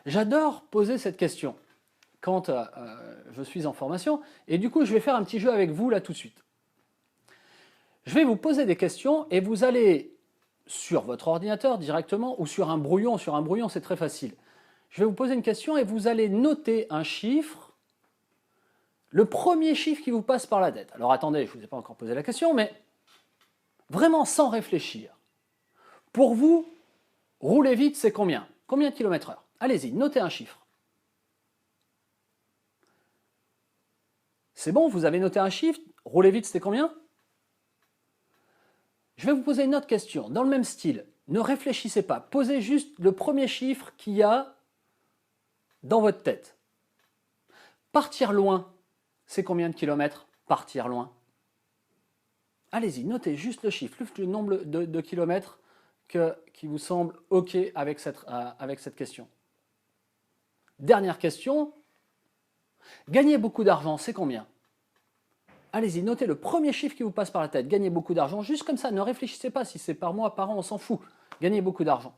J'adore poser cette question quand je suis en formation, et du coup je vais faire un petit jeu avec vous là tout de suite. Je vais vous poser des questions et vous allez sur votre ordinateur directement ou sur un brouillon. Sur un brouillon, c'est très facile. Je vais vous poser une question et vous allez noter un chiffre, le premier chiffre qui vous passe par la tête. Alors attendez, je ne vous ai pas encore posé la question, mais vraiment sans réfléchir. Pour vous, rouler vite, c'est combien? Combien de kilomètres/heure? Allez-y, notez un chiffre. C'est bon, vous avez noté un chiffre? Rouler vite, c'était combien? Je vais vous poser une autre question, dans le même style. Ne réfléchissez pas, posez juste le premier chiffre qu'il y a dans votre tête. Partir loin, c'est combien de kilomètres? Partir loin. Allez-y, notez juste le chiffre, le nombre de kilomètres qui vous semble OK avec cette question. Dernière question. Gagner beaucoup d'argent, c'est combien? Allez-y, notez le premier chiffre qui vous passe par la tête. Gagner beaucoup d'argent, juste comme ça, ne réfléchissez pas si c'est par mois, par an, on s'en fout. Gagnez beaucoup d'argent.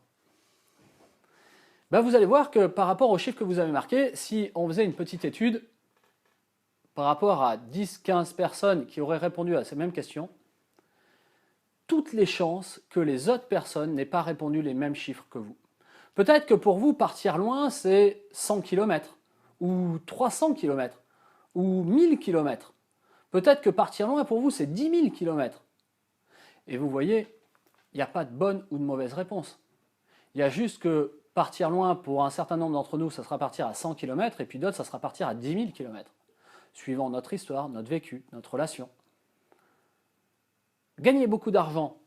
Ben, vous allez voir que par rapport au chiffre que vous avez marqué, si on faisait une petite étude par rapport à 10-15 personnes qui auraient répondu à ces mêmes questions, toutes les chances que les autres personnes n'aient pas répondu les mêmes chiffres que vous. Peut-être que pour vous, partir loin, c'est 100 km, ou 300 km, ou 1000 km. Peut-être que partir loin, pour vous, c'est 10 000 km. Et vous voyez, il n'y a pas de bonne ou de mauvaise réponse. Il y a juste que partir loin, pour un certain nombre d'entre nous, ça sera partir à 100 km, et puis d'autres, ça sera partir à 10 000 km, suivant notre histoire, notre vécu, notre relation. Gagner beaucoup d'argent,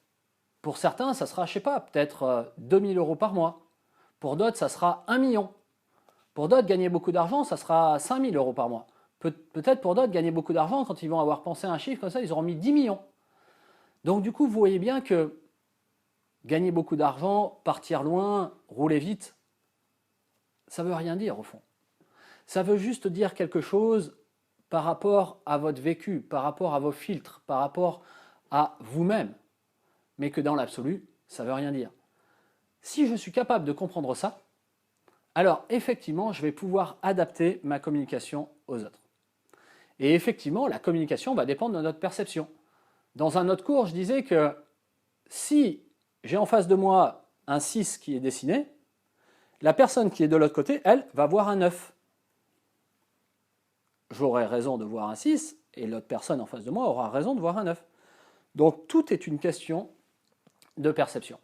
pour certains, ça sera, je ne sais pas, peut-être 2 000 € par mois. Pour d'autres, ça sera 1 million. Pour d'autres, gagner beaucoup d'argent, ça sera 5 000 € par mois. Peut-être pour d'autres, gagner beaucoup d'argent, quand ils vont avoir pensé à un chiffre comme ça, ils auront mis 10 millions. Donc du coup, vous voyez bien que gagner beaucoup d'argent, partir loin, rouler vite, ça ne veut rien dire au fond. Ça veut juste dire quelque chose par rapport à votre vécu, par rapport à vos filtres, par rapport à vous-même. Mais que dans l'absolu, ça ne veut rien dire. Si je suis capable de comprendre ça, alors effectivement, je vais pouvoir adapter ma communication aux autres. Et effectivement, la communication va dépendre de notre perception. Dans un autre cours, je disais que si j'ai en face de moi un 6 qui est dessiné, la personne qui est de l'autre côté, elle, va voir un 9. J'aurai raison de voir un 6 et l'autre personne en face de moi aura raison de voir un 9. Donc tout est une question de perception.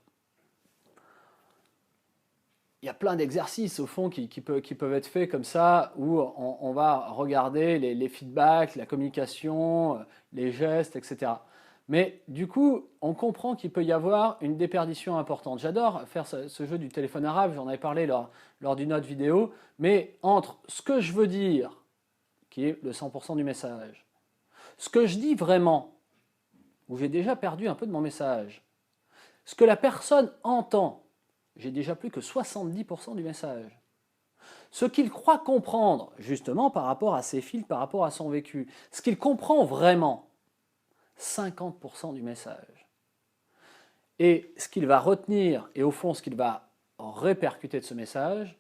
Il y a plein d'exercices au fond qui peuvent être faits comme ça, où on va regarder les feedbacks, la communication, les gestes, etc. Mais du coup, on comprend qu'il peut y avoir une déperdition importante. J'adore faire ce jeu du téléphone arabe, j'en avais parlé lors d'une autre vidéo, mais entre ce que je veux dire, qui est le 100% du message, ce que je dis vraiment, où j'ai déjà perdu un peu de mon message, ce que la personne entend, j'ai déjà plus que 70% du message. Ce qu'il croit comprendre, justement, par rapport à ses fils, par rapport à son vécu, ce qu'il comprend vraiment, 50% du message. Et ce qu'il va retenir, et au fond, ce qu'il va répercuter de ce message,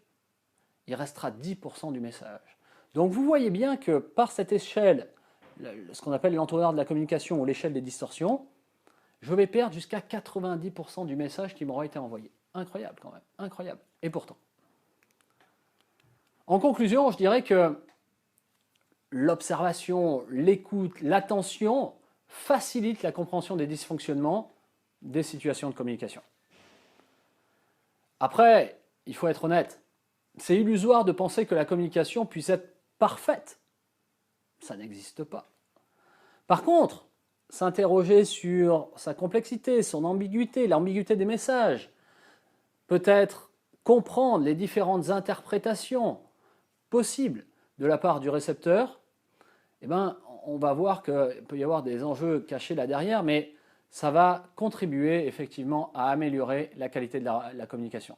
il restera 10% du message. Donc vous voyez bien que par cette échelle, ce qu'on appelle l'entonnoir de la communication ou l'échelle des distorsions, je vais perdre jusqu'à 90% du message qui m'aura été envoyé. Incroyable quand même, incroyable. Et pourtant. En conclusion, je dirais que l'observation, l'écoute, l'attention facilitent la compréhension des dysfonctionnements des situations de communication. Après, il faut être honnête, c'est illusoire de penser que la communication puisse être parfaite. Ça n'existe pas. Par contre, s'interroger sur sa complexité, son ambiguïté, l'ambiguïté des messages, peut-être comprendre les différentes interprétations possibles de la part du récepteur, eh ben, on va voir qu'il peut y avoir des enjeux cachés là derrière, mais ça va contribuer effectivement à améliorer la qualité de la communication.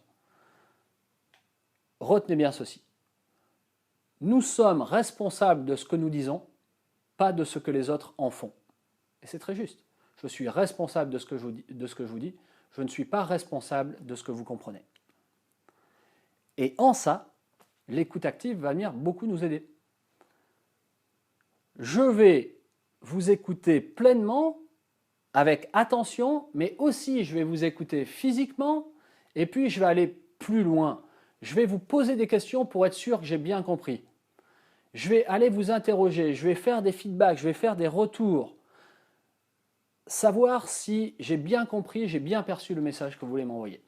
Retenez bien ceci. Nous sommes responsables de ce que nous disons, pas de ce que les autres en font. Et c'est très juste. Je suis responsable de ce que je vous dis, je ne suis pas responsable de ce que vous comprenez. Et en ça, l'écoute active va venir beaucoup nous aider. Je vais vous écouter pleinement, avec attention, mais aussi je vais vous écouter physiquement, et puis je vais aller plus loin. Je vais vous poser des questions pour être sûr que j'ai bien compris. Je vais aller vous interroger, je vais faire des feedbacks, je vais faire des retours. Savoir si j'ai bien compris, j'ai bien perçu le message que vous voulez m'envoyer.